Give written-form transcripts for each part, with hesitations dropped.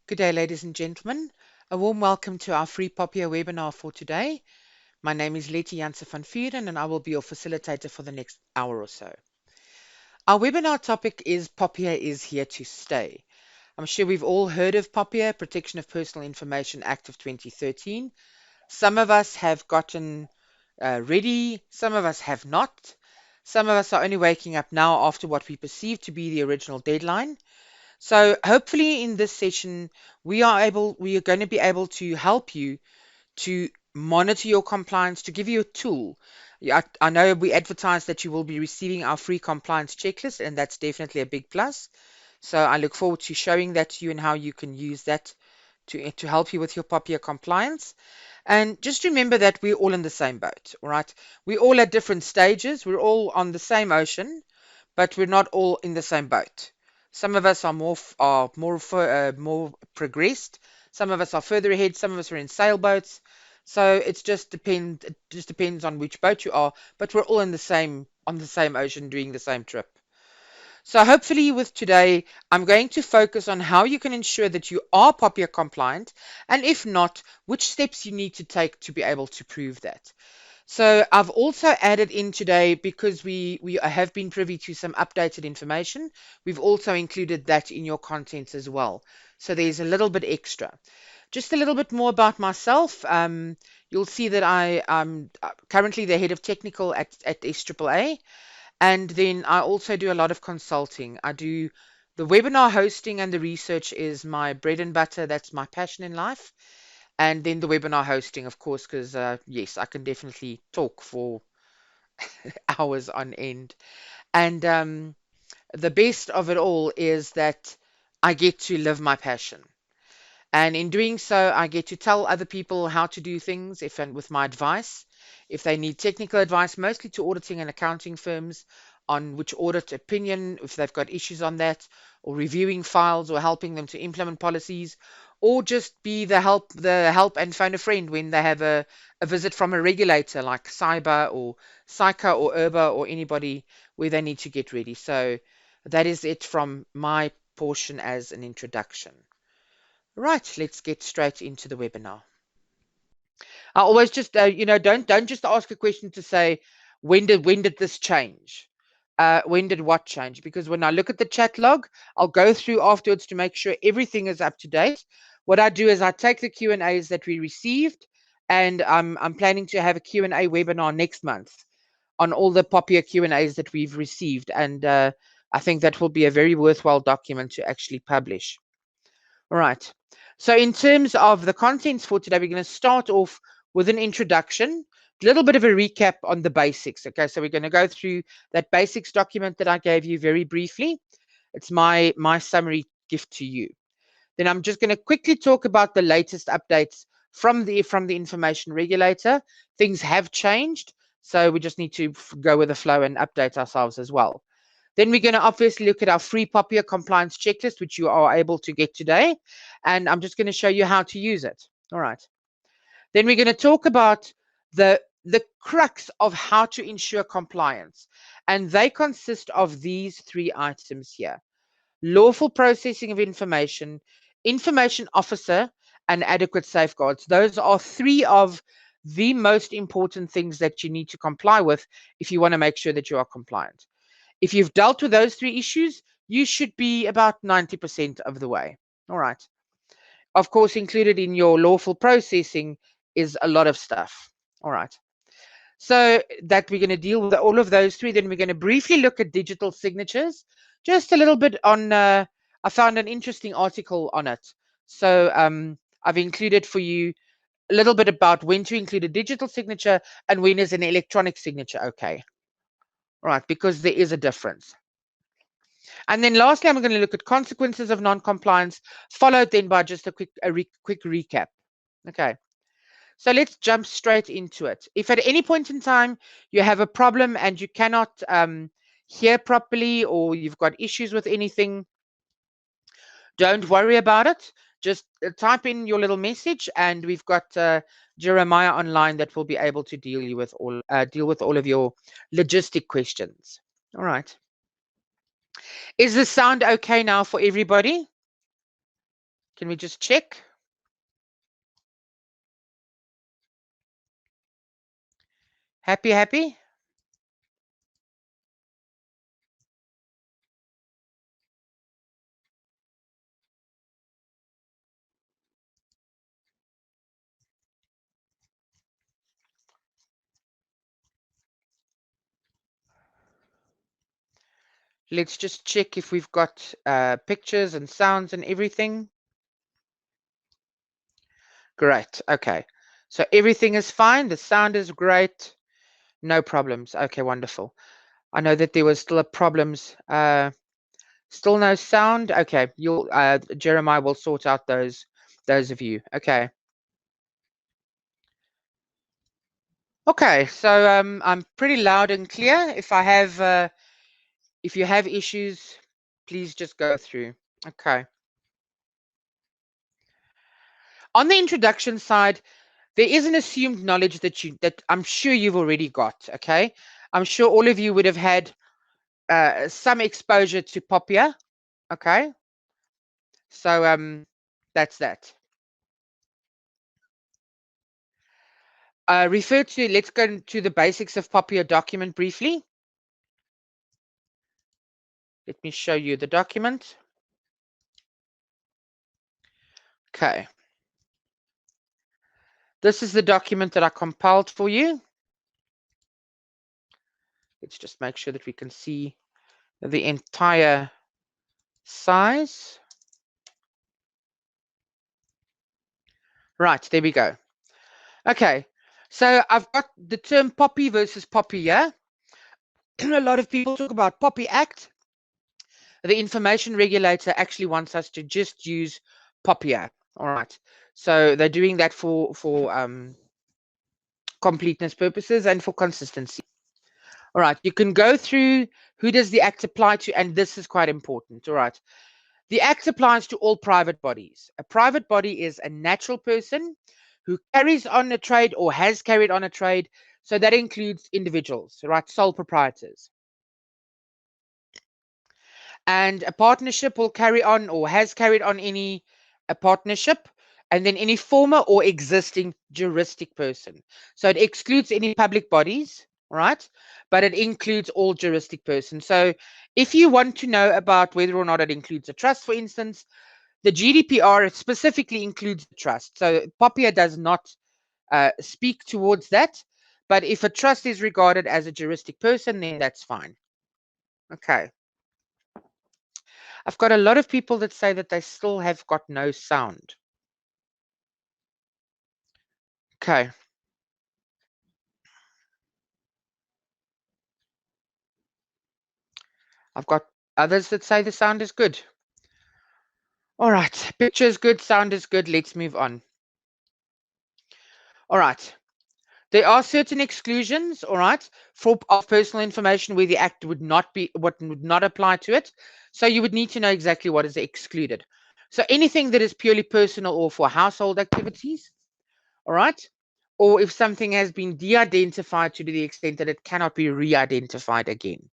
Good day, ladies and gentlemen. A warm welcome to our free POPIA webinar for today. My name is Lettie Janse van Vuuren and I will be your facilitator for the next hour or so. Our webinar topic is POPIA is here to stay. I'm sure we've all heard of POPIA, Protection of Personal Information Act of 2013. Some of us have gotten ready, some of us have not. Some of us are only waking up now after what we perceive to be the original deadline. So hopefully in this session, we are going to be able to help you to monitor your compliance, to give you a tool. Yeah, I know we advertise that you will be receiving our free compliance checklist, and that's definitely a big plus. So I look forward to showing that to you and how you can use that to help you with your POPIA compliance. And just remember that we're all in the same boat, all right? We're all at different stages. We're all on the same ocean, but we're not all in the same boat. Some of us are more progressed. Some of us are further ahead. Some of us are in sailboats. So it just depends on which boat you are. But we're all in the same on the same ocean doing the same trip. So hopefully with today, I'm going to focus on how you can ensure that you are POPIA compliant, and if not, which steps you need to take to be able to prove that. So I've also added in today, because we have been privy to some updated information, we've also included that in your contents as well. So there's a little bit extra. Just a little bit more about myself. You'll see that I am currently the head of technical at SAAA, and then I also do a lot of consulting. I do the webinar hosting, and the research is my bread and butter. That's my passion in life. And then the webinar hosting, of course, because yes, I can definitely talk for hours on end. And the best of it all is that I get to live my passion. And in doing so, I get to tell other people how to do things if and with my advice. If they need technical advice, mostly to auditing and accounting firms on which audit opinion, if they've got issues on that, or reviewing files or helping them to implement policies, or just be the help and phone a friend when they have a visit from a regulator like cyber or psycha or urba or anybody where they need to get ready. So that is it from my portion as an introduction. Right, let's get straight into the webinar. I always just, don't just ask a question to say, when did this change? When did what change? Because when I look at the chat log, I'll go through afterwards to make sure everything is up to date. What I do is I take the Q&As that we received, and I'm planning to have a Q&A webinar next month on all the POPIA Q&As that we've received, and I think that will be a very worthwhile document to actually publish. All right. So in terms of the contents for today, we're going to start off with an introduction, a little bit of a recap on the basics. Okay, so we're going to go through that basics document that I gave you very briefly. It's my summary gift to you. Then I'm just going to quickly talk about the latest updates from the information regulator. Things have changed, so we just need to go with the flow and update ourselves as well. Then we're going to obviously look at our free POPIA compliance checklist, which you are able to get today. And I'm just going to show you how to use it. All right. Then we're going to talk about the crux of how to ensure compliance. And they consist of these three items here: lawful processing of information, information officer, and adequate safeguards. Those are three of the most important things that you need to comply with if you want to make sure that you are compliant. If you've dealt with those three issues, you should be about 90% of the way. All right. Of course, included in your lawful processing is a lot of stuff. All right. So that we're going to deal with all of those three. Then we're going to briefly look at digital signatures, just a little bit on, I found an interesting article on it. So I've included for you a little bit about when to include a digital signature and when is an electronic signature okay. All right, because there is a difference. And then lastly, I'm going to look at consequences of non-compliance, followed then by just a quick recap. Okay. So let's jump straight into it. If at any point in time you have a problem and you cannot hear properly, or you've got issues with anything, don't worry about it. Just type in your little message, and we've got Jeremiah online that will be able to deal with all of your logistic questions. All right. Is the sound okay now for everybody? Can we just check? Happy, happy? Let's just check if we've got pictures and sounds and everything. Great. Okay. So everything is fine. The sound is great. No problems. Okay, wonderful. I know that there was still a problems. Still no sound. Okay, you'll Jeremiah will sort out those of you. Okay. Okay. So I'm pretty loud and clear. If you have issues, please just go through. Okay. On the introduction side, there is an assumed knowledge that I'm sure you've already got. Okay. I'm sure all of you would have had some exposure to POPIA. Okay. So that's that. Let's go into the basics of POPIA document briefly. Let me show you the document. Okay. This is the document that I compiled for you. Let's just make sure that we can see the entire size. Right, there we go. Okay, so I've got the term POPI versus POPIA. A lot of people talk about POPI Act. The information regulator actually wants us to just use POPIA. All right, so they're doing that for completeness purposes and for consistency. All right, you can go through who does the act apply to, and this is quite important. All right, the act applies to all private bodies. A private body is a natural person who carries on a trade or has carried on a trade. So that includes individuals, right? Sole proprietors. And a partnership will carry on or has carried on a partnership, and then any former or existing juristic person. So it excludes any public bodies, right? But it includes all juristic persons. So if you want to know about whether or not it includes a trust, for instance, the GDPR specifically includes the trust. So POPIA does not speak towards that. But if a trust is regarded as a juristic person, then that's fine. Okay. I've got a lot of people that say that they still have got no sound. Okay. I've got others that say the sound is good. All right. Picture is good. Sound is good. Let's move on. All right. There are certain exclusions, all right, of personal information where the act would not apply to it. So you would need to know exactly what is excluded. So anything that is purely personal or for household activities, all right, or if something has been de-identified to the extent that it cannot be re-identified again.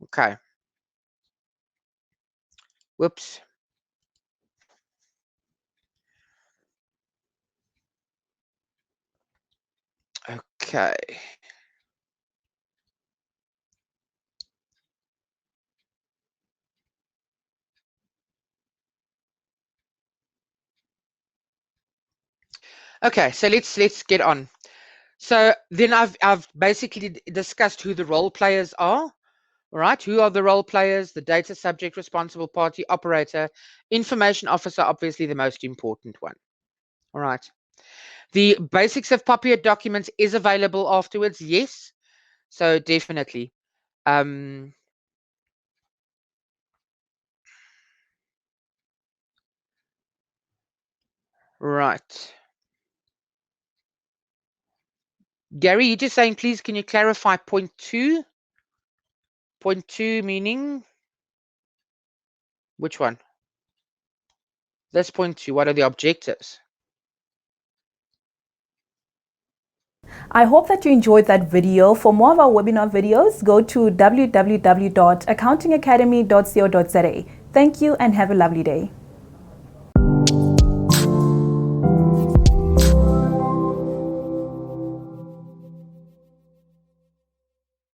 Okay. Whoops. Okay. Okay, so let's get on. So then I've basically discussed who the role players are. All right, who are the role players? The data subject, responsible party, operator, information officer, obviously the most important one. All right. The basics of POPIA documents is available afterwards, yes. So definitely. Right. Gary, you're just saying, please, can you clarify point 2? Point 2 meaning which one? That's point 2. What are the objectives? I hope that you enjoyed that video. For more of our webinar videos, go to www.accountingacademy.co.za. Thank you and have a lovely day.